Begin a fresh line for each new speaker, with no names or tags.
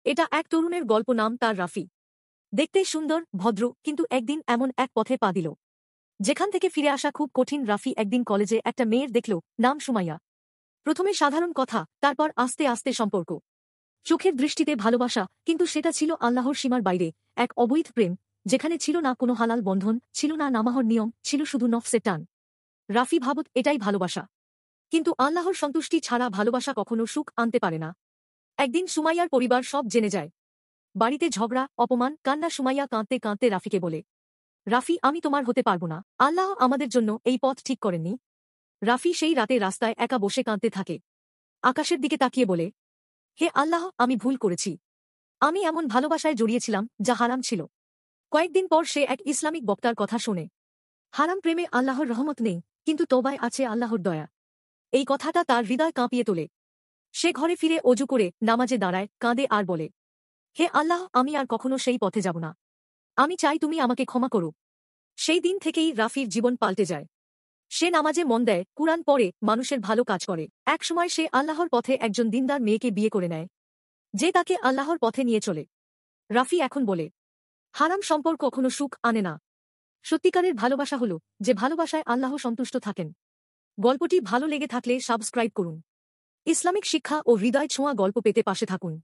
এটা এক তরুণের গল্প, নাম তার রাফি। দেখতে সুন্দর, ভদ্র, কিন্তু একদিন এমন এক পথে পা দিল যেখান থেকে ফিরে আসা খুব কঠিন। রাফি একদিন কলেজে একটা মেয়ের দেখল, নাম সুমাইয়া। প্রথমে সাধারণ কথা, তারপর আস্তে আস্তে সম্পর্ক। চোখের দৃষ্টিতে ভালোবাসা, কিন্তু সেটা ছিল আল্লাহর সীমার বাইরে, এক অবৈধ প্রেম, যেখানে ছিল না কোনো হালাল বন্ধন, ছিল না নামাহর নিয়ম, ছিল শুধু নফসের টান। রাফি ভাবত এটাই ভালোবাসা, কিন্তু আল্লাহর সন্তুষ্টি ছাড়া ভালোবাসা কখনো সুখ আনতে পারে না। একদিন সুমাইয়ার পরিবার সব জেনে যায়। বাড়িতে ঝগড়া, অপমান, কান্না। সুমাইয়া কাঁদতে কাঁদতে রাফিকে বলে, রাফি, আমি তোমার হতে পারবো না, আল্লাহ আমাদের জন্য এই পথ ঠিক করেননি। রাফি সেই রাতে রাস্তায় একা বসে কাঁদতে থাকে, আকাশের দিকে তাকিয়ে বলে, হে আল্লাহ, আমি ভুল করেছি। আমি এমন ভালোবাসায় জড়িয়েছিলাম যা হারাম ছিল। কয়েকদিন পর সে এক ইসলামিক বক্তার কথা শোনে, হারাম প্রেমে আল্লাহর রহমত নেই, কিন্তু তওবায় আছে আল্লাহর দয়া। এই কথাটা তার হৃদয় কাঁপিয়ে তোলে। সে ঘরে ফিরে অজু করে নামাজে দাঁড়ায়, কাঁদে আর বলে, হে আল্লাহ, আমি আর কখনো সেই পথে যাব না। আমি চাই তুমি আমাকে ক্ষমা করো। সেই দিন থেকেই রাফির জীবন পাল্টে যায়। সে নামাজে মন দেয়, কুরআন পড়ে, মানুষের ভালো কাজ করে। একসময় সে আল্লাহর পথে একজন দিনদার মেয়েকে বিয়ে করে নেয়, যে তাকে আল্লাহর পথে নিয়ে চলে। রাফি এখন বলে, হারাম সম্পর্ক কখনো সুখ আনে না। সত্যিকারের ভালোবাসা হলো যে ভালোবাসায় আল্লাহ সন্তুষ্ট থাকেন। গল্পটি ভালো লেগে থাকলে সাবস্ক্রাইব করুন। ইসলামিক শিক্ষা ও হৃদয় ছোঁয়া গল্প পেতে পাশে থাকুন।